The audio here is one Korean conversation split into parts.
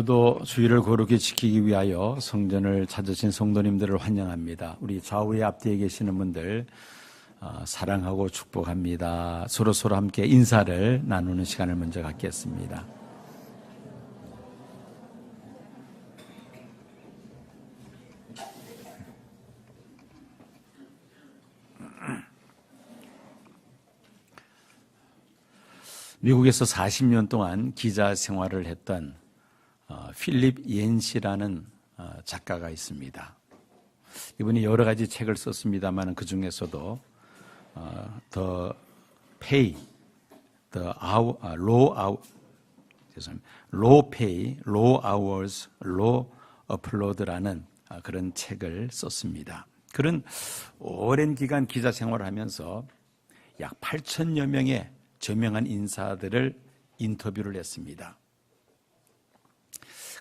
오늘도 주의를 거룩히 지키기 위하여 성전을 찾으신 성도님들을 환영합니다. 우리 좌우에 앞뒤에 계시는 분들 사랑하고 축복합니다. 서로 함께 인사를 나누는 시간을 먼저 갖겠습니다. 미국에서 40년 동안 기자 생활을 했던 필립 옌시라는 작가가 있습니다. 이분이 여러 가지 책을 썼습니다만 그 중에서도 The Pay, The Low Pay, Low Hours, Low Upload라는 그런 책을 썼습니다. 그런 오랜 기간 기자 생활을 하면서 약 8천여 명의 저명한 인사들을 인터뷰를 했습니다.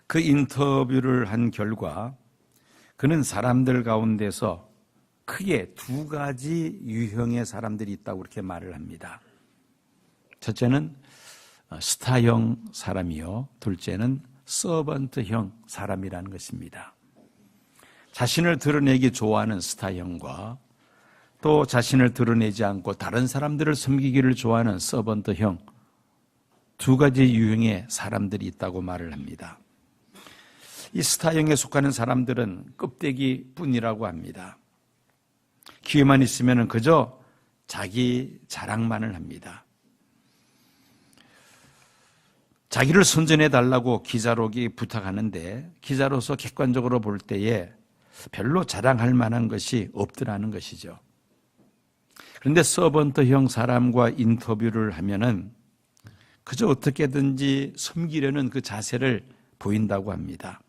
그 인터뷰를 한 결과 그는 사람들 가운데서 크게 두 가지 유형의 사람들이 있다고 그렇게 말을 합니다. 첫째는 스타형 사람이요, 둘째는 서번트형 사람이라는 것입니다. 자신을 드러내기 좋아하는 스타형과 또 자신을 드러내지 않고 다른 사람들을 섬기기를 좋아하는 서번트형, 두 가지 유형의 사람들이 있다고 말을 합니다. 이 스타형에 속하는 사람들은 껍데기 뿐이라고 합니다. 기회만 있으면 그저 자기 자랑만을 합니다. 자기를 선전해 달라고 기자록이 부탁하는데 기자로서 객관적으로 볼 때에 별로 자랑할 만한 것이 없더라는 것이죠. 그런데 서번트형 사람과 인터뷰를 하면은 그저 어떻게든지 섬기려는 그 자세를 보인다고 합니다.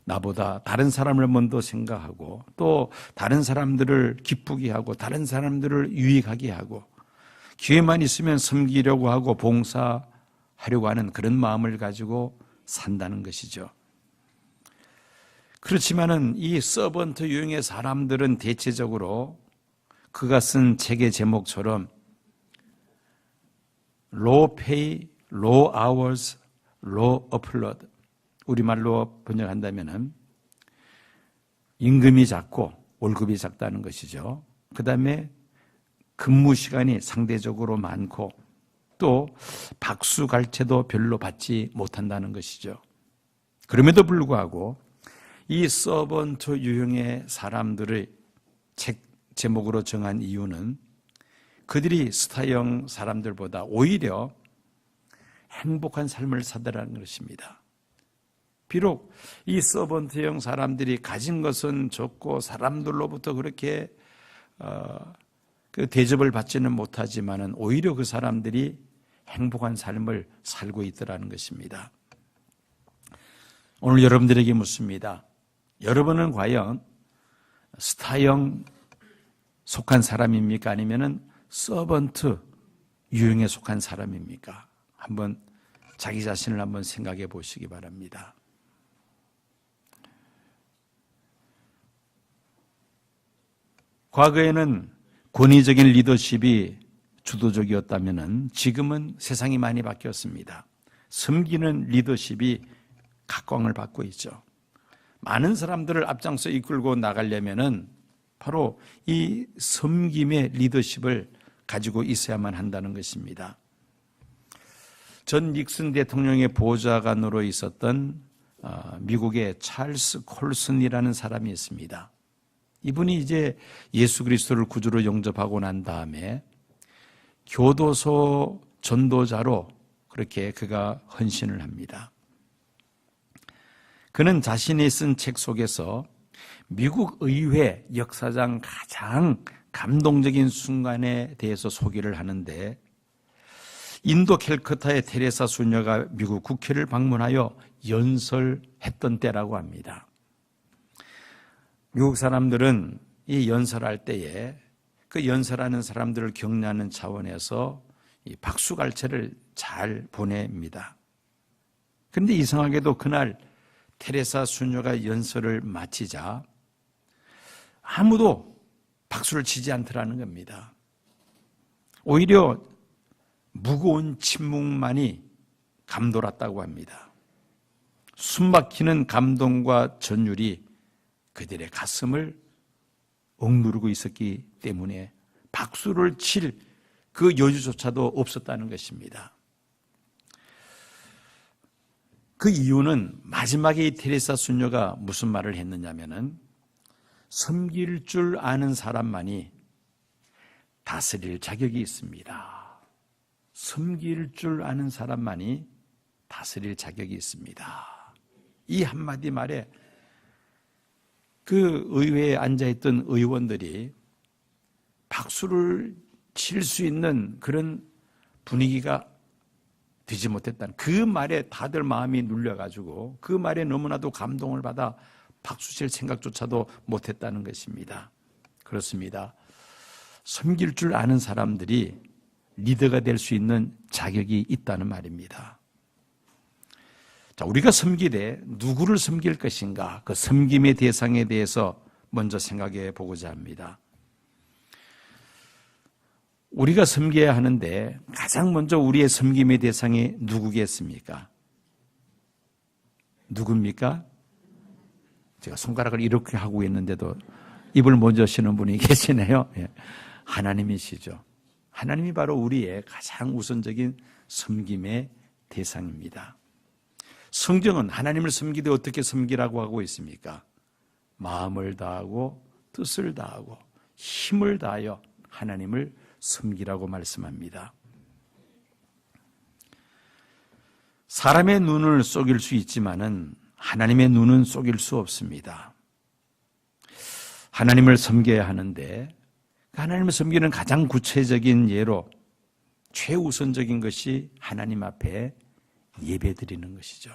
나보다 다른 사람을 먼저 생각하고 또 다른 사람들을 기쁘게 하고 다른 사람들을 유익하게 하고 기회만 있으면 섬기려고 하고 봉사하려고 하는 그런 마음을 가지고 산다는 것이죠. 그렇지만은 이 서번트 유형의 사람들은 대체적으로 그가 쓴 책의 제목처럼 Low Pay, Low Hours, Low Upload, 우리말로 번역한다면 임금이 작고 월급이 작다는 것이죠. 그 다음에 근무 시간이 상대적으로 많고 또 박수갈채도 별로 받지 못한다는 것이죠. 그럼에도 불구하고 이 서번트 유형의 사람들의 책 제목으로 정한 이유는 그들이 스타형 사람들보다 오히려 행복한 삶을 살더라는 것입니다. 비록 이 서번트형 사람들이 가진 것은 적고 사람들로부터 그렇게 그 대접을 받지는 못하지만은 오히려 그 사람들이 행복한 삶을 살고 있더라는 것입니다. 오늘 여러분들에게 묻습니다. 여러분은 과연 스타형 속한 사람입니까? 아니면은 서번트 유형에 속한 사람입니까? 한번 자기 자신을 한번 생각해 보시기 바랍니다. 과거에는 권위적인 리더십이 주도적이었다면은 지금은 세상이 많이 바뀌었습니다. 섬기는 리더십이 각광을 받고 있죠. 많은 사람들을 앞장서 이끌고 나가려면은 바로 이 섬김의 리더십을 가지고 있어야만 한다는 것입니다. 전 닉슨 대통령의 보좌관으로 있었던 미국의 찰스 콜슨이라는 사람이 있습니다. 이분이 이제 예수 그리스도를 구주로 영접하고 난 다음에 교도소 전도자로 그렇게 그가 헌신을 합니다. 그는 자신이 쓴 책 속에서 미국 의회 역사상 가장 감동적인 순간에 대해서 소개를 하는데 인도 캘커타의 테레사 수녀가 미국 국회를 방문하여 연설했던 때라고 합니다. 미국 사람들은 이 연설할 때에 그 연설하는 사람들을 격려하는 차원에서 이 박수갈채를 잘 보냅니다. 그런데 이상하게도 그날 테레사 수녀가 연설을 마치자 아무도 박수를 치지 않더라는 겁니다. 오히려 무거운 침묵만이 감돌았다고 합니다. 숨막히는 감동과 전율이 그들의 가슴을 억누르고 있었기 때문에 박수를 칠 그 여유조차도 없었다는 것입니다. 그 이유는 마지막에 이 테레사 수녀가 무슨 말을 했느냐면은 섬길 줄 아는 사람만이 다스릴 자격이 있습니다. 섬길 줄 아는 사람만이 다스릴 자격이 있습니다. 이 한마디 말에 그 의회에 앉아있던 의원들이 박수를 칠 수 있는 그런 분위기가 되지 못했다는 그 말에 다들 마음이 눌려가지고 그 말에 너무나도 감동을 받아 박수칠 생각조차도 못했다는 것입니다. 그렇습니다. 섬길 줄 아는 사람들이 리더가 될 수 있는 자격이 있다는 말입니다. 자, 우리가 섬기되 누구를 섬길 것인가? 그 섬김의 대상에 대해서 먼저 생각해 보고자 합니다. 우리가 섬겨야 하는데 가장 먼저 우리의 섬김의 대상이 누구겠습니까? 누굽니까? 제가 손가락을 이렇게 하고 있는데도 입을 못 여시는 분이 계시네요. 하나님이시죠. 하나님이 바로 우리의 가장 우선적인 섬김의 대상입니다. 성경은 하나님을 섬기되 어떻게 섬기라고 하고 있습니까? 마음을 다하고 뜻을 다하고 힘을 다하여 하나님을 섬기라고 말씀합니다. 사람의 눈을 속일 수 있지만은 하나님의 눈은 속일 수 없습니다. 하나님을 섬겨야 하는데 하나님을 섬기는 가장 구체적인 예로 최우선적인 것이 하나님 앞에 예배 드리는 것이죠.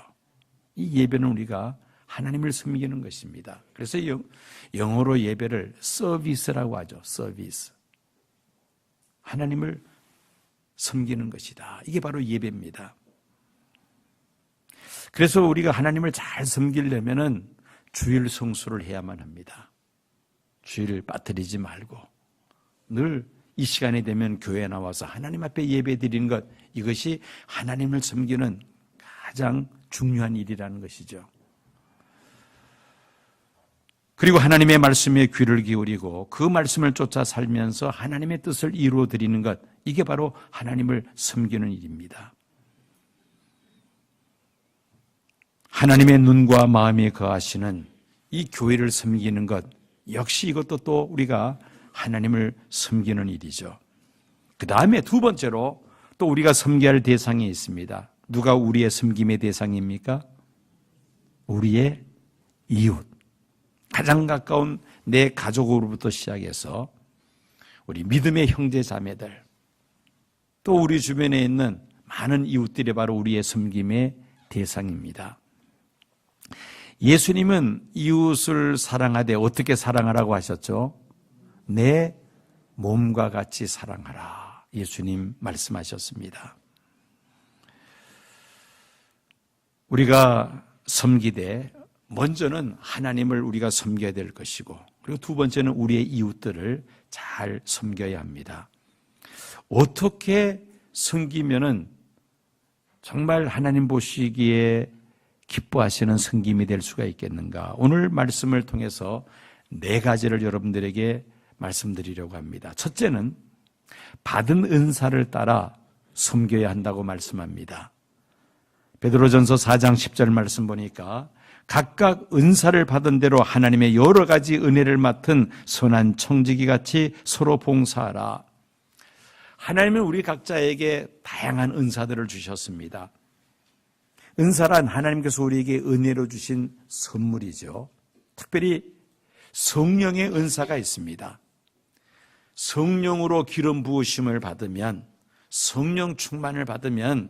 이 예배는 우리가 하나님을 섬기는 것입니다. 그래서 영어로 예배를 서비스라고 하죠. 서비스. 하나님을 섬기는 것이다. 이게 바로 예배입니다. 그래서 우리가 하나님을 잘 섬기려면은 주일 성수를 해야만 합니다. 주일을 빠뜨리지 말고 늘 이 시간이 되면 교회에 나와서 하나님 앞에 예배 드리는 것, 이것이 하나님을 섬기는 가장 중요한 일이라는 것이죠. 그리고 하나님의 말씀에 귀를 기울이고 그 말씀을 쫓아 살면서 하나님의 뜻을 이루어 드리는 것, 이게 바로 하나님을 섬기는 일입니다. 하나님의 눈과 마음에 거하시는 이 교회를 섬기는 것, 역시 이것도 또 우리가 하나님을 섬기는 일이죠. 그 다음에 두 번째로 또 우리가 섬겨야 할 대상이 있습니다. 누가 우리의 섬김의 대상입니까? 우리의 이웃. 가장 가까운 내 가족으로부터 시작해서 우리 믿음의 형제 자매들, 또 우리 주변에 있는 많은 이웃들이 바로 우리의 섬김의 대상입니다. 예수님은 이웃을 사랑하되 어떻게 사랑하라고 하셨죠? 내 몸과 같이 사랑하라. 예수님 말씀하셨습니다. 우리가 섬기되 먼저는 하나님을 우리가 섬겨야 될 것이고, 그리고 두 번째는 우리의 이웃들을 잘 섬겨야 합니다. 어떻게 섬기면은 정말 하나님 보시기에 기뻐하시는 섬김이 될 수가 있겠는가? 오늘 말씀을 통해서 네 가지를 여러분들에게 말씀드리려고 합니다. 첫째는 받은 은사를 따라 섬겨야 한다고 말씀합니다. 베드로전서 4장 10절 말씀 보니까 각각 은사를 받은 대로 하나님의 여러 가지 은혜를 맡은 선한 청지기 같이 서로 봉사하라. 하나님은 우리 각자에게 다양한 은사들을 주셨습니다. 은사란 하나님께서 우리에게 은혜로 주신 선물이죠. 특별히 성령의 은사가 있습니다. 성령으로 기름 부으심을 받으면, 성령 충만을 받으면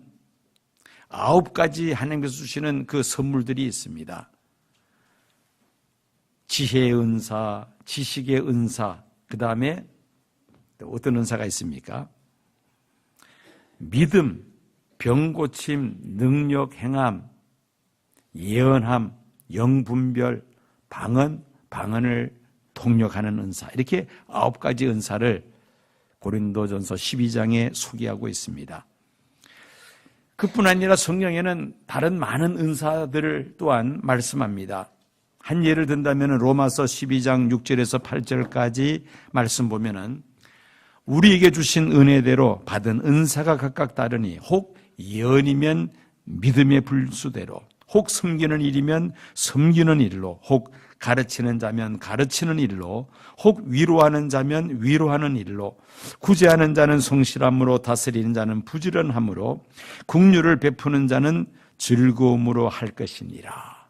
9가지 하나님께서 주시는 그 선물들이 있습니다. 지혜의 은사, 지식의 은사, 그 다음에 어떤 은사가 있습니까? 믿음, 병고침, 능력, 행함, 예언함, 영분별, 방언을 통역하는 은사, 이렇게 9가지 은사를 고린도전서 12장에 소개하고 있습니다. 그뿐 아니라 성경에는 다른 많은 은사들을 또한 말씀합니다. 한 예를 든다면 로마서 12장 6절에서 8절까지 말씀 보면은 우리에게 주신 은혜대로 받은 은사가 각각 다르니 혹 예언이면 믿음의 불수대로, 혹 섬기는 일이면 섬기는 일로, 혹 가르치는 자면 가르치는 일로, 혹 위로하는 자면 위로하는 일로, 구제하는 자는 성실함으로, 다스리는 자는 부지런함으로, 긍휼을 베푸는 자는 즐거움으로 할 것이니라.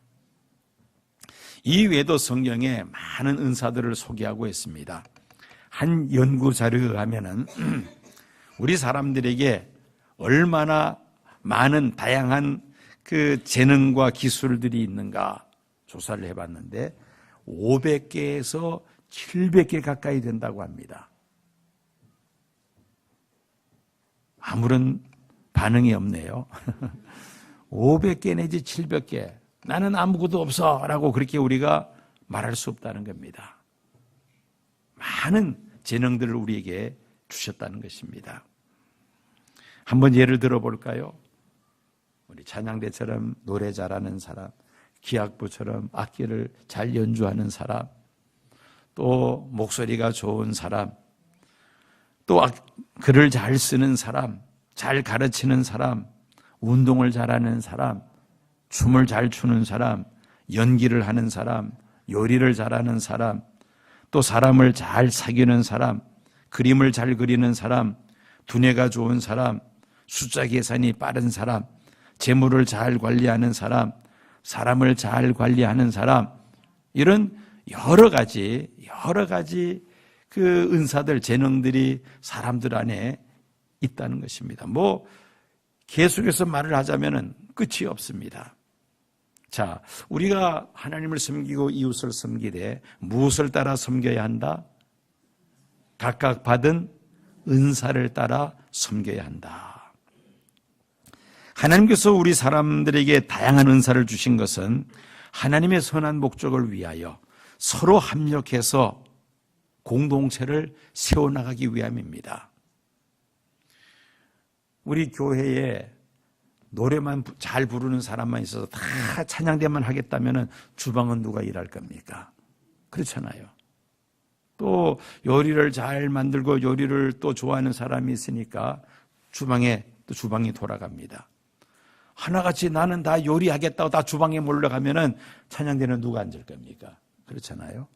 이 외에도 성경에 많은 은사들을 소개하고 있습니다. 한 연구 자료에 의하면은 우리 사람들에게 얼마나 많은 다양한 그 재능과 기술들이 있는가 조사를 해봤는데 500개에서 700개 가까이 된다고 합니다. 아무런 반응이 없네요. 500개 내지 700개. 나는 아무것도 없어 라고 그렇게 우리가 말할 수 없다는 겁니다. 많은 재능들을 우리에게 주셨다는 것입니다. 한번 예를 들어볼까요? 우리 찬양대처럼 노래 잘하는 사람, 기악부처럼 악기를 잘 연주하는 사람, 또 목소리가 좋은 사람, 또 글을 잘 쓰는 사람, 잘 가르치는 사람, 운동을 잘하는 사람, 춤을 잘 추는 사람, 연기를 하는 사람, 요리를 잘하는 사람, 또 사람을 잘 사귀는 사람, 그림을 잘 그리는 사람, 두뇌가 좋은 사람, 숫자 계산이 빠른 사람, 재물을 잘 관리하는 사람, 사람을 잘 관리하는 사람, 이런 여러 가지 그 은사들, 재능들이 사람들 안에 있다는 것입니다. 계속해서 말을 하자면은 끝이 없습니다. 자, 우리가 하나님을 섬기고 이웃을 섬기되 무엇을 따라 섬겨야 한다? 각각 받은 은사를 따라 섬겨야 한다. 하나님께서 우리 사람들에게 다양한 은사를 주신 것은 하나님의 선한 목적을 위하여 서로 합력해서 공동체를 세워나가기 위함입니다. 우리 교회에 노래만 잘 부르는 사람만 있어서 다 찬양대만 하겠다면 주방은 누가 일할 겁니까? 그렇잖아요. 또 요리를 잘 만들고 요리를 또 좋아하는 사람이 있으니까 주방이 돌아갑니다. 하나같이 나는 다 요리하겠다고 다 주방에 몰려가면은 찬양대는 누가 앉을 겁니까? 그렇잖아요.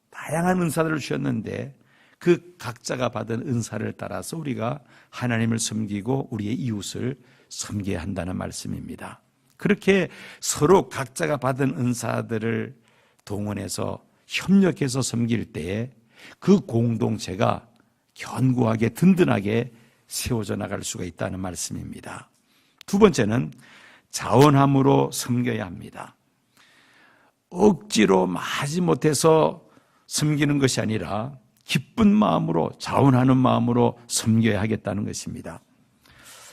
다양한 은사들을 주셨는데 그 각자가 받은 은사를 따라서 우리가 하나님을 섬기고 우리의 이웃을 섬겨야 한다는 말씀입니다. 그렇게 서로 각자가 받은 은사들을 동원해서 협력해서 섬길 때에 그 공동체가 견고하게 든든하게 세워져 나갈 수가 있다는 말씀입니다. 두 번째는 자원함으로 섬겨야 합니다. 억지로 마지못해서 섬기는 것이 아니라 기쁜 마음으로, 자원하는 마음으로 섬겨야 하겠다는 것입니다.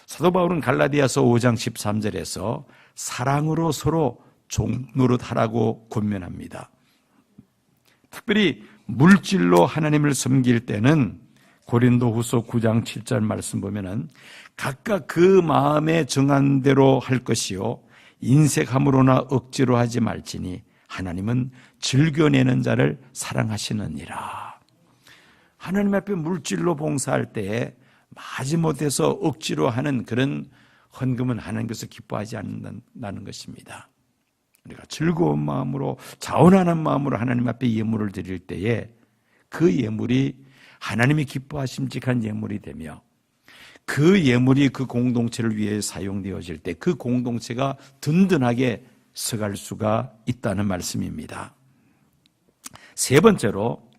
사도 바울은 갈라디아서 5장 13절에서 사랑으로 서로 종노릇하라고 권면합니다. 특별히 물질로 하나님을 섬길 때는 고린도후서 9장 7절 말씀 보면은 각각 그 마음에 정한 대로 할 것이요 인색함으로나 억지로 하지 말지니 하나님은 즐겨내는 자를 사랑하시느니라. 하나님 앞에 물질로 봉사할 때에 마지못해서 억지로 하는 그런 헌금은 하나님께서 기뻐하지 않는다는 것입니다. 우리가 즐거운 마음으로 자원하는 마음으로 하나님 앞에 예물을 드릴 때에 그 예물이 하나님이 기뻐하심직한 예물이 되며 그 예물이 그 공동체를 위해 사용되어질 때 그 공동체가 든든하게 서갈 수가 있다는 말씀입니다. 세 번째로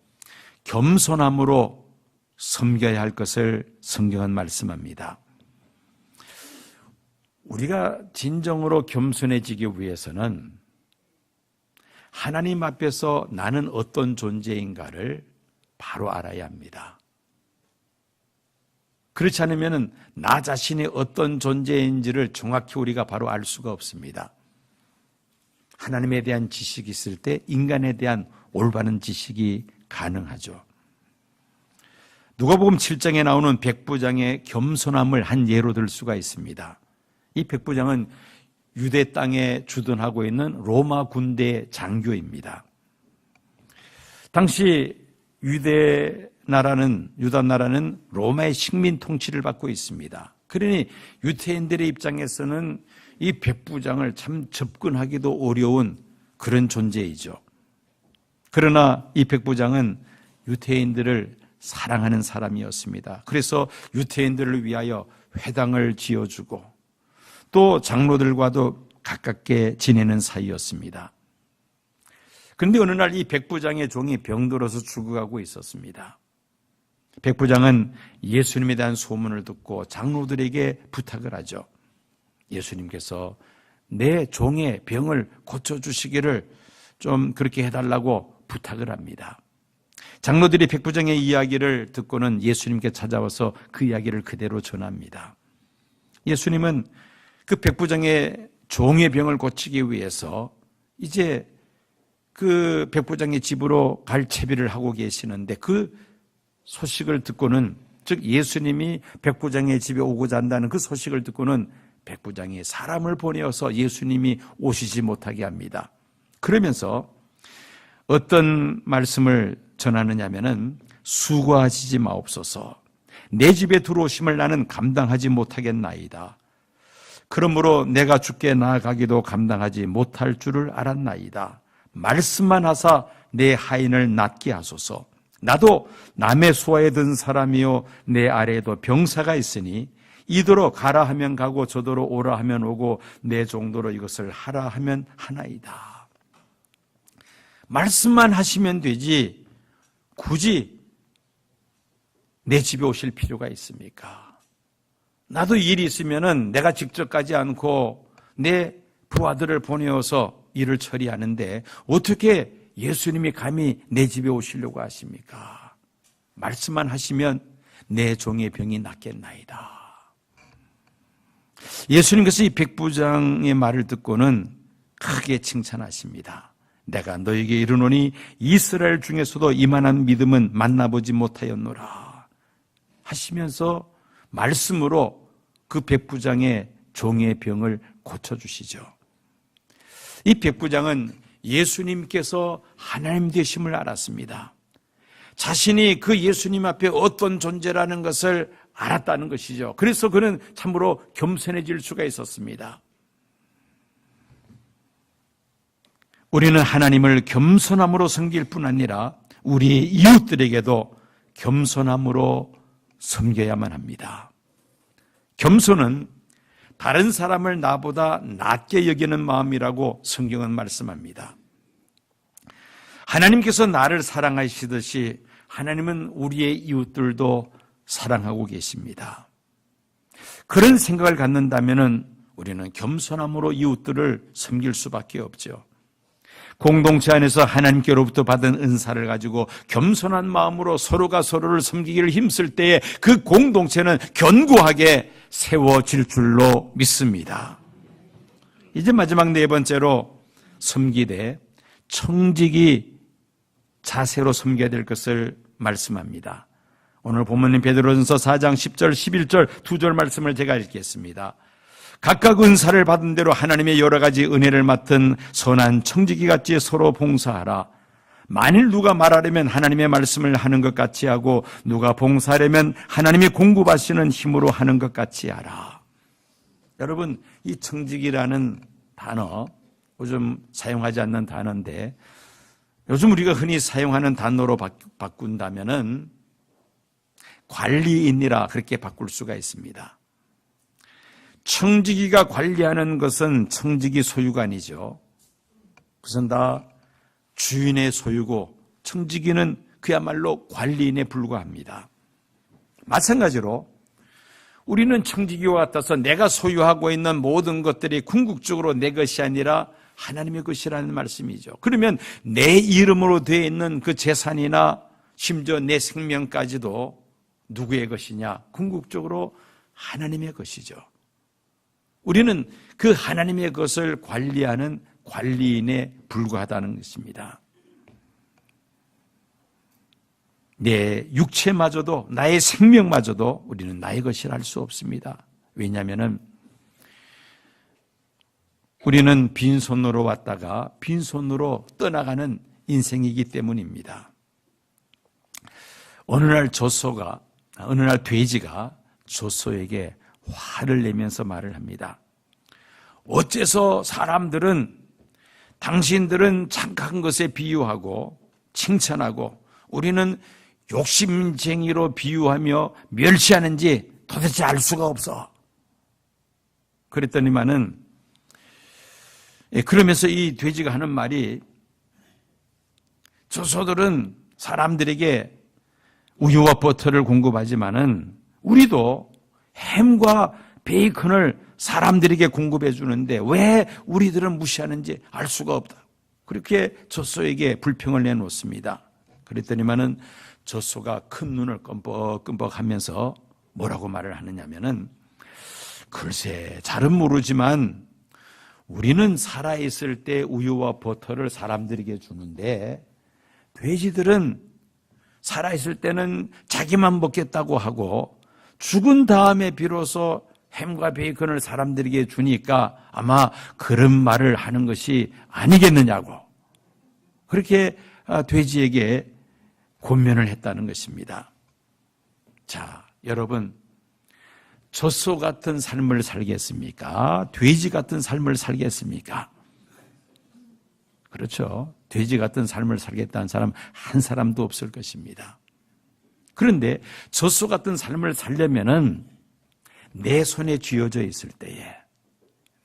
겸손함으로 섬겨야 할 것을 성경은 말씀합니다. 우리가 진정으로 겸손해지기 위해서는 하나님 앞에서 나는 어떤 존재인가를 바로 알아야 합니다. 그렇지 않으면 나 자신이 어떤 존재인지를 정확히 우리가 바로 알 수가 없습니다. 하나님에 대한 지식이 있을 때 인간에 대한 올바른 지식이 가능하죠. 누가복음 7장에 나오는 백부장의 겸손함을 한 예로 들 수가 있습니다. 이 백부장은 유대 땅에 주둔하고 있는 로마 군대 장교입니다. 당시 유다 나라는 로마의 식민 통치를 받고 있습니다. 그러니 유태인들의 입장에서는 이 백부장을 참 접근하기도 어려운 그런 존재이죠. 그러나 이 백부장은 유태인들을 사랑하는 사람이었습니다. 그래서 유태인들을 위하여 회당을 지어주고 또 장로들과도 가깝게 지내는 사이였습니다. 그런데 어느 날 이 백부장의 종이 병들어서 죽어가고 있었습니다. 백부장은 예수님에 대한 소문을 듣고 장로들에게 부탁을 하죠. 예수님께서 내 종의 병을 고쳐주시기를 좀 그렇게 해달라고 부탁을 합니다. 장로들이 백부장의 이야기를 듣고는 예수님께 찾아와서 그 이야기를 그대로 전합니다. 예수님은 그 백부장의 종의 병을 고치기 위해서 이제 그 백부장의 집으로 갈 채비를 하고 계시는데 그 소식을 듣고는, 즉 예수님이 백부장의 집에 오고자 한다는 그 소식을 듣고는 백부장이 사람을 보내어서 예수님이 오시지 못하게 합니다. 그러면서 어떤 말씀을 전하느냐면은 수고하시지 마옵소서. 내 집에 들어오심을 나는 감당하지 못하겠나이다. 그러므로 내가 주께 나아가기도 감당하지 못할 줄을 알았나이다. 말씀만 하사 내 하인을 낫게 하소서. 나도 남의 수하에 든 사람이요 내 아래에도 병사가 있으니 이도로 가라 하면 가고 저도로 오라 하면 오고 내 정도로 이것을 하라 하면 하나이다. 말씀만 하시면 되지 굳이 내 집에 오실 필요가 있습니까? 나도 일이 있으면은 내가 직접 가지 않고 내 부하들을 보내어서 일을 처리하는데 어떻게 예수님이 감히 내 집에 오시려고 하십니까? 말씀만 하시면 내 종의 병이 낫겠나이다. 예수님께서 이 백부장의 말을 듣고는 크게 칭찬하십니다. 내가 너에게 이르노니 이스라엘 중에서도 이만한 믿음은 만나보지 못하였노라 하시면서 말씀으로 그 백부장의 종의 병을 고쳐주시죠. 이 백부장은 예수님께서 하나님 되심을 알았습니다. 자신이 그 예수님 앞에 어떤 존재라는 것을 알았다는 것이죠. 그래서 그는 참으로 겸손해질 수가 있었습니다. 우리는 하나님을 겸손함으로 섬길 뿐 아니라 우리의 이웃들에게도 겸손함으로 섬겨야만 합니다. 겸손은 다른 사람을 나보다 낮게 여기는 마음이라고 성경은 말씀합니다. 하나님께서 나를 사랑하시듯이 하나님은 우리의 이웃들도 사랑하고 계십니다. 그런 생각을 갖는다면 우리는 겸손함으로 이웃들을 섬길 수밖에 없죠. 공동체 안에서 하나님께로부터 받은 은사를 가지고 겸손한 마음으로 서로가 서로를 섬기기를 힘쓸 때에 그 공동체는 견고하게 세워질 줄로 믿습니다. 이제 마지막 네 번째로 섬기되 청지기 자세로 섬겨야 될 것을 말씀합니다. 오늘 본문인 베드로전서 4장 10절 11절 두 절 말씀을 제가 읽겠습니다. 각각 은사를 받은 대로 하나님의 여러 가지 은혜를 맡은 선한 청지기같이 서로 봉사하라. 만일 누가 말하려면 하나님의 말씀을 하는 것 같이 하고 누가 봉사하려면 하나님이 공급하시는 힘으로 하는 것 같이 하라. 여러분, 이 청지기라는 단어 요즘 사용하지 않는 단어인데 요즘 우리가 흔히 사용하는 단어로 바꾼다면은 관리인이라 그렇게 바꿀 수가 있습니다. 청지기가 관리하는 것은 청지기 소유가 아니죠. 그것은 다 주인의 소유고 청지기는 그야말로 관리인에 불과합니다. 마찬가지로 우리는 청지기와 같아서 내가 소유하고 있는 모든 것들이 궁극적으로 내 것이 아니라 하나님의 것이라는 말씀이죠. 그러면 내 이름으로 되어 있는 그 재산이나 심지어 내 생명까지도 누구의 것이냐? 궁극적으로 하나님의 것이죠. 우리는 그 하나님의 것을 관리하는 관리인에 불과하다는 것입니다. 내 육체마저도 나의 생명마저도 우리는 나의 것이라 할 수 없습니다. 왜냐하면 우리는 빈손으로 왔다가 빈손으로 떠나가는 인생이기 때문입니다. 어느 날 돼지가 젖소에게 화를 내면서 말을 합니다. 어째서 사람들은 당신들은 착한 것에 비유하고 칭찬하고 우리는 욕심쟁이로 비유하며 멸시하는지 도대체 알 수가 없어. 그랬더니만은 그러면서 이 돼지가 하는 말이 젖소들은 사람들에게 우유와 버터를 공급하지만은 우리도 햄과 베이컨을 사람들에게 공급해 주는데 왜 우리들은 무시하는지 알 수가 없다. 그렇게 젖소에게 불평을 내놓습니다. 그랬더니만은 젖소가 큰 눈을 끔뻑끔뻑 하면서 뭐라고 말을 하느냐면은 글쎄 잘은 모르지만 우리는 살아있을 때 우유와 버터를 사람들에게 주는데 돼지들은 살아있을 때는 자기만 먹겠다고 하고 죽은 다음에 비로소 햄과 베이컨을 사람들에게 주니까 아마 그런 말을 하는 것이 아니겠느냐고 그렇게 돼지에게 권면을 했다는 것입니다. 자, 여러분 젖소 같은 삶을 살겠습니까? 돼지 같은 삶을 살겠습니까? 그렇죠. 돼지 같은 삶을 살겠다는 사람 한 사람도 없을 것입니다. 그런데 젖소 같은 삶을 살려면은 내 손에 쥐어져 있을 때에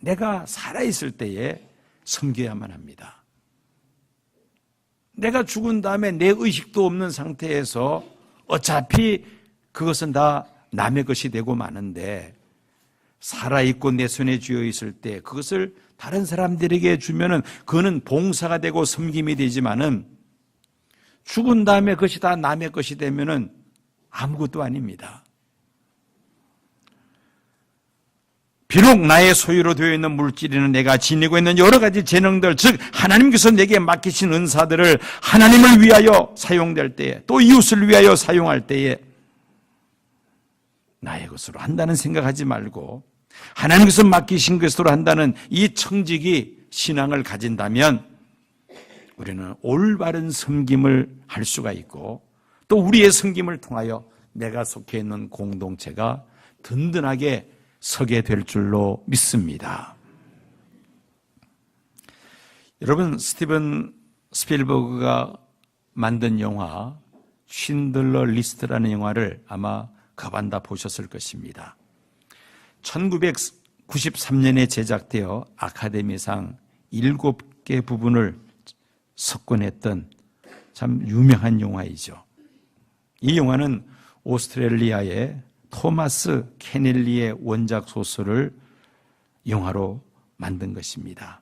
내가 살아있을 때에 섬겨야만 합니다. 내가 죽은 다음에 내 의식도 없는 상태에서 어차피 그것은 다 남의 것이 되고 마는데 살아있고 내 손에 쥐어 있을 때 그것을 다른 사람들에게 주면은 그거는 봉사가 되고 섬김이 되지만은 죽은 다음에 그것이 다 남의 것이 되면은 아무것도 아닙니다. 비록 나의 소유로 되어 있는 물질에는 내가 지니고 있는 여러 가지 재능들, 즉 하나님께서 내게 맡기신 은사들을 하나님을 위하여 사용될 때에 또 이웃을 위하여 사용할 때에 나의 것으로 한다는 생각하지 말고 하나님께서 맡기신 것으로 한다는 이 청직이 신앙을 가진다면 우리는 올바른 섬김을 할 수가 있고 또 우리의 섬김을 통하여 내가 속해 있는 공동체가 든든하게 서게 될 줄로 믿습니다. 여러분, 스티븐 스필버그가 만든 영화 쉰들러 리스트라는 영화를 아마 가반다 보셨을 것입니다. 1993년에 제작되어 아카데미상 7개 부분을 석권했던 참 유명한 영화이죠. 이 영화는 오스트레일리아의 토마스 케넬리의 원작 소설을 영화로 만든 것입니다.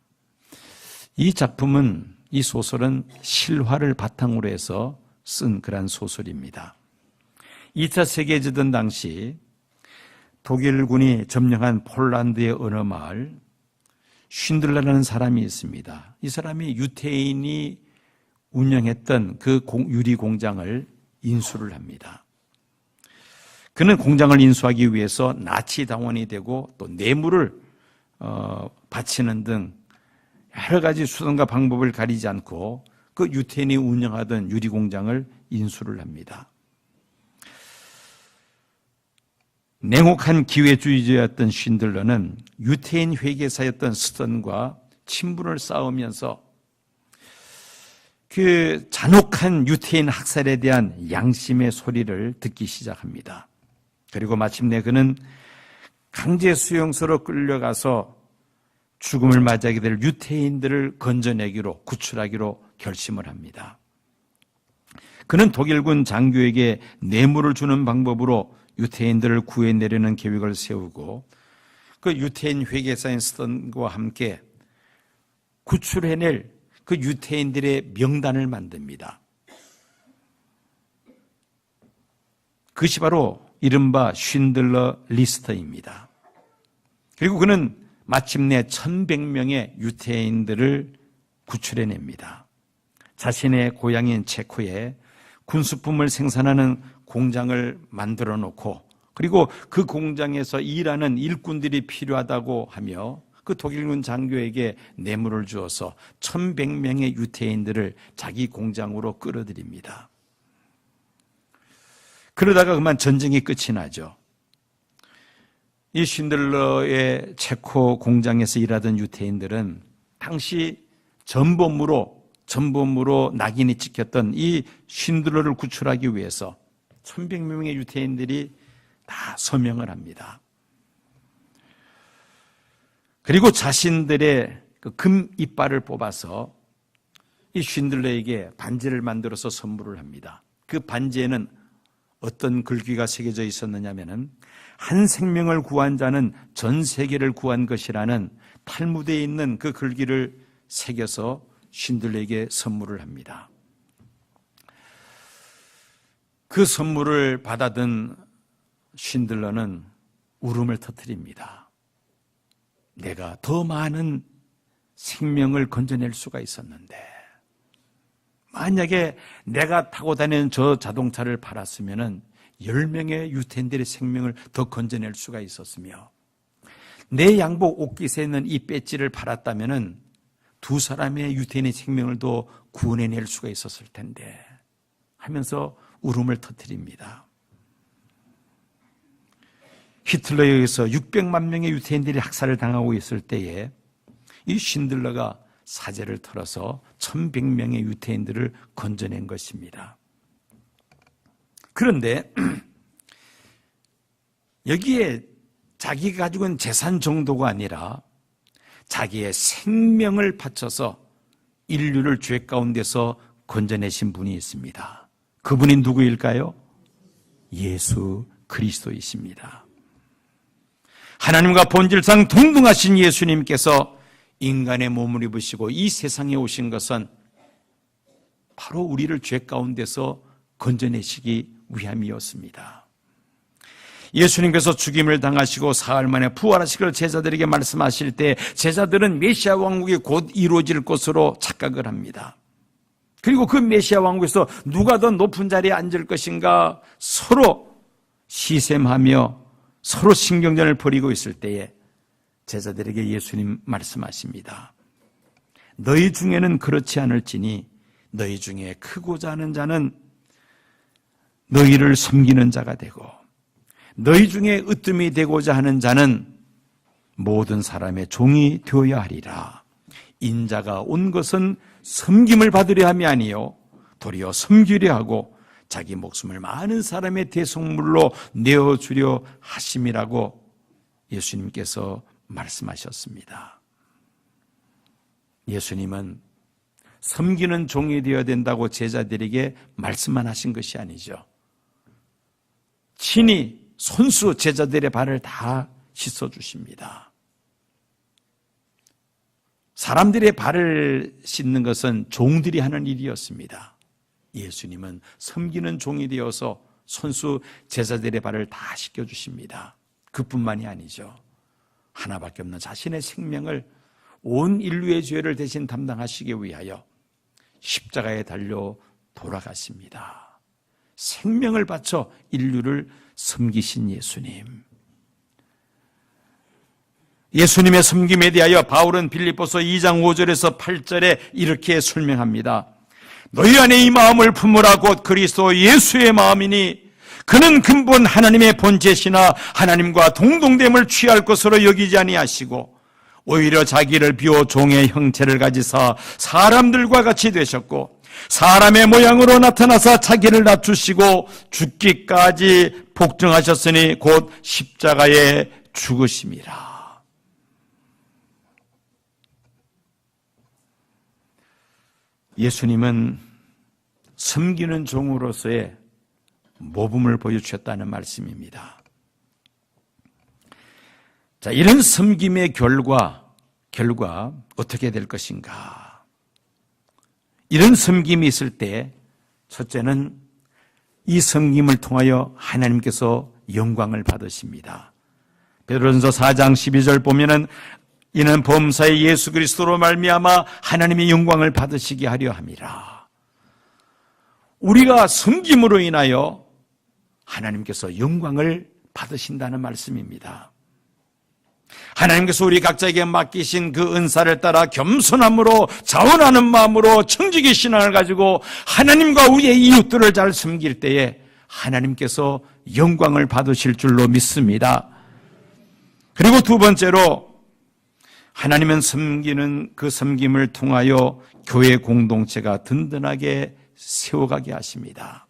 이 작품은, 이 소설은 실화를 바탕으로 해서 쓴 그런 소설입니다. 2차 세계대전 당시 독일군이 점령한 폴란드의 어느 마을 쉰들러라는 사람이 있습니다. 이 사람이 유태인이 운영했던 그 유리 공장을 인수를 합니다. 그는 공장을 인수하기 위해서 나치 당원이 되고 또 뇌물을 바치는 등 여러 가지 수단과 방법을 가리지 않고 그 유태인이 운영하던 유리 공장을 인수를 합니다. 냉혹한 기회주의자였던 쉰들러는 유태인 회계사였던 스턴과 친분을 쌓으면서 그 잔혹한 유태인 학살에 대한 양심의 소리를 듣기 시작합니다. 그리고 마침내 그는 강제 수용소로 끌려가서 죽음을 맞이하게 될 유태인들을 건져내기로, 구출하기로 결심을 합니다. 그는 독일군 장교에게 뇌물을 주는 방법으로 유태인들을 구해내려는 계획을 세우고 그 유태인 회계사인 스턴과 함께 구출해낼 그 유태인들의 명단을 만듭니다. 그것이 바로 이른바 쉰들러 리스트입니다. 그리고 그는 마침내 1100명의 유태인들을 구출해냅니다. 자신의 고향인 체코에 군수품을 생산하는 공장을 만들어 놓고 그리고 그 공장에서 일하는 일꾼들이 필요하다고 하며 그 독일군 장교에게 뇌물을 주어서 1100명의 유태인들을 자기 공장으로 끌어들입니다. 그러다가 그만 전쟁이 끝이 나죠. 이 쉰들러의 체코 공장에서 일하던 유태인들은 당시 전범으로 낙인이 찍혔던 이 쉰들러를 구출하기 위해서 1100명의 유태인들이 다 서명을 합니다. 그리고 자신들의 그 금 이빨을 뽑아서 이 쉰들러에게 반지를 만들어서 선물을 합니다. 그 반지에는 어떤 글귀가 새겨져 있었느냐면은 한 생명을 구한 자는 전 세계를 구한 것이라는 탈무드에 있는 그 글귀를 새겨서 쉰들러에게 선물을 합니다. 그 선물을 받아든 쉰들러는 울음을 터뜨립니다. 내가 더 많은 생명을 건져낼 수가 있었는데, 만약에 내가 타고 다니는 저 자동차를 팔았으면 10명의 유태인들의 생명을 더 건져낼 수가 있었으며, 내 양복 옷깃에 있는 이 배지를 팔았다면 2사람의 유태인의 생명을 더 구원해낼 수가 있었을 텐데 하면서 울음을 터뜨립니다. 히틀러에 의해서 600만 명의 유태인들이 학살을 당하고 있을 때에 이 쉰들러가 사제를 털어서 1100명의 유태인들을 건져낸 것입니다. 그런데 여기에 자기가 가지고 있는 재산 정도가 아니라 자기의 생명을 바쳐서 인류를 죄 가운데서 건져내신 분이 있습니다. 그분이 누구일까요? 예수 그리스도이십니다. 하나님과 본질상 동등하신 예수님께서 인간의 몸을 입으시고 이 세상에 오신 것은 바로 우리를 죄 가운데서 건져내시기 위함이었습니다. 예수님께서 죽임을 당하시고 사흘 만에 부활하시기를 제자들에게 말씀하실 때 제자들은 메시아 왕국이 곧 이루어질 것으로 착각을 합니다. 그리고 그 메시아 왕국에서 누가 더 높은 자리에 앉을 것인가 서로 시샘하며 서로 신경전을 벌이고 있을 때에 제자들에게 예수님 말씀하십니다. 너희 중에는 그렇지 않을지니 너희 중에 크고자 하는 자는 너희를 섬기는 자가 되고 너희 중에 으뜸이 되고자 하는 자는 모든 사람의 종이 되어야 하리라. 인자가 온 것은 섬김을 받으려 함이 아니요 도리어 섬기려 하고 자기 목숨을 많은 사람의 대속물로 내어주려 하심이라고 예수님께서 말씀하셨습니다. 예수님은 섬기는 종이 되어야 된다고 제자들에게 말씀만 하신 것이 아니죠. 친히 손수 제자들의 발을 다 씻어주십니다. 사람들의 발을 씻는 것은 종들이 하는 일이었습니다. 예수님은 섬기는 종이 되어서 손수 제자들의 발을 다 씻겨주십니다. 그뿐만이 아니죠. 하나밖에 없는 자신의 생명을 온 인류의 죄를 대신 담당하시기 위하여 십자가에 달려 돌아가십니다. 생명을 바쳐 인류를 섬기신 예수님. 예수님의 섬김에 대하여 바울은 빌립보서 2장 5절에서 8절에 이렇게 설명합니다. 너희 안에 이 마음을 품으라 곧 그리스도 예수의 마음이니 그는 근본 하나님의 본체시나 하나님과 동등됨을 취할 것으로 여기지 아니하시고 오히려 자기를 비워 종의 형체를 가지사 사람들과 같이 되셨고 사람의 모양으로 나타나사 자기를 낮추시고 죽기까지 복종하셨으니 곧 십자가에 죽으심이라. 예수님은 섬기는 종으로서의 모범을 보여주셨다는 말씀입니다. 자, 이런 섬김의 결과 어떻게 될 것인가? 이런 섬김이 있을 때 첫째는 이 섬김을 통하여 하나님께서 영광을 받으십니다. 베드로전서 4장 12절 보면은 이는 범사의 예수 그리스도로 말미암아 하나님의 영광을 받으시게 하려 함이라. 우리가 섬김으로 인하여 하나님께서 영광을 받으신다는 말씀입니다. 하나님께서 우리 각자에게 맡기신 그 은사를 따라 겸손함으로 자원하는 마음으로 청지기 신앙을 가지고 하나님과 우리의 이웃들을 잘 섬길 때에 하나님께서 영광을 받으실 줄로 믿습니다. 그리고 두 번째로 하나님은 섬기는 그 섬김을 통하여 교회 공동체가 든든하게 세워가게 하십니다.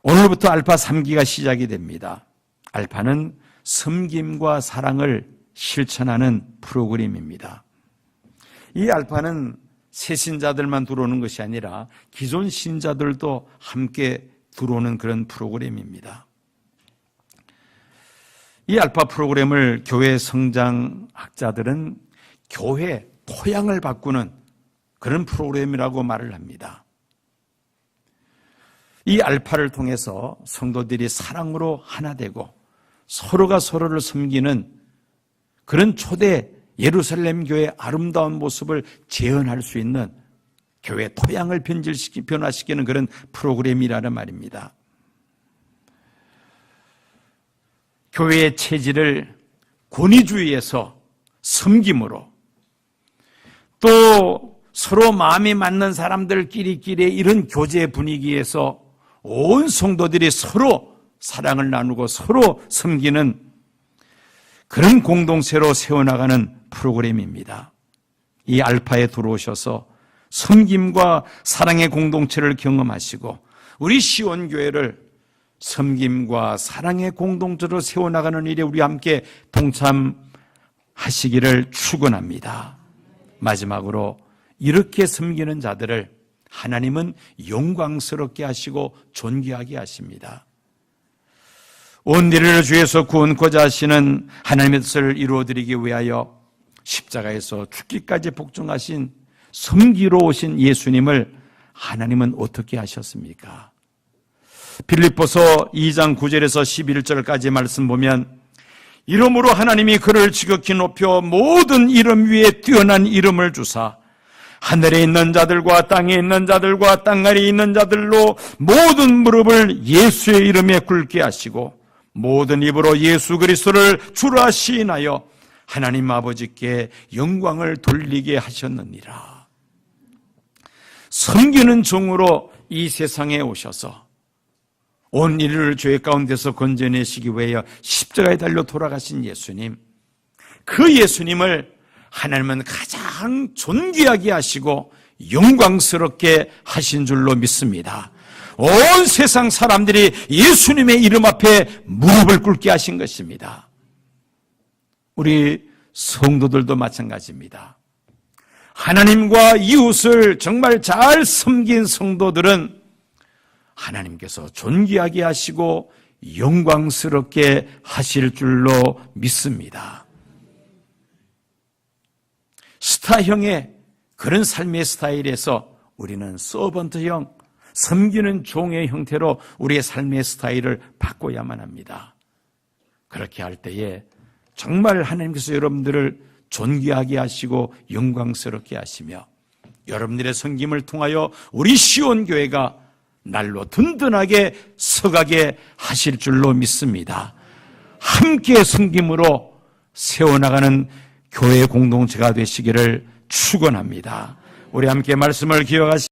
오늘부터 알파 3기가 시작이 됩니다. 알파는 섬김과 사랑을 실천하는 프로그램입니다. 이 알파는 새 신자들만 들어오는 것이 아니라 기존 신자들도 함께 들어오는 그런 프로그램입니다. 이 알파 프로그램을 교회 성장학자들은 교회 토양을 바꾸는 그런 프로그램이라고 말을 합니다. 이 알파를 통해서 성도들이 사랑으로 하나 되고 서로가 서로를 섬기는 그런 초대 예루살렘 교회의 아름다운 모습을 재현할 수 있는 교회 토양을 변화시키는 그런 프로그램이라는 말입니다. 교회의 체질을 권위주의에서 섬김으로, 또 서로 마음이 맞는 사람들끼리의 이런 교제 분위기에서 온 성도들이 서로 사랑을 나누고 서로 섬기는 그런 공동체로 세워나가는 프로그램입니다. 이 알파에 들어오셔서 섬김과 사랑의 공동체를 경험하시고 우리 시온교회를 섬김과 사랑의 공동체로 세워나가는 일에 우리 함께 동참하시기를 축원합니다. 마지막으로 이렇게 섬기는 자들을 하나님은 영광스럽게 하시고 존귀하게 하십니다. 온 인류를 주에서 구원코자 하시는 하나님의 뜻을 이루어드리기 위하여 십자가에서 죽기까지 복종하신 섬기러 오신 예수님을 하나님은 어떻게 하셨습니까? 빌립보서 2장 9절에서 11절까지 말씀 보면, 이름으로 하나님이 그를 지극히 높여 모든 이름 위에 뛰어난 이름을 주사 하늘에 있는 자들과 땅에 있는 자들과 땅 아래에 있는 자들로 모든 무릎을 예수의 이름에 꿇게 하시고 모든 입으로 예수 그리스도를 주라 시인하여 하나님 아버지께 영광을 돌리게 하셨느니라. 섬기는 종으로 이 세상에 오셔서 온 인류를 죄 가운데서 건져내시기 위하여 십자가에 달려 돌아가신 예수님, 그 예수님을 하나님은 가장 존귀하게 하시고 영광스럽게 하신 줄로 믿습니다. 온 세상 사람들이 예수님의 이름 앞에 무릎을 꿇게 하신 것입니다. 우리 성도들도 마찬가지입니다. 하나님과 이웃을 정말 잘 섬긴 성도들은 하나님께서 존귀하게 하시고 영광스럽게 하실 줄로 믿습니다. 스타형의 그런 삶의 스타일에서 우리는 서번트형, 섬기는 종의 형태로 우리의 삶의 스타일을 바꿔야만 합니다. 그렇게 할 때에 정말 하나님께서 여러분들을 존귀하게 하시고 영광스럽게 하시며 여러분들의 섬김을 통하여 우리 시온교회가 날로 든든하게 서가게 하실 줄로 믿습니다. 함께 섬김으로 세워나가는 교회 공동체가 되시기를 축원합니다. 우리 함께 말씀을 기억하시고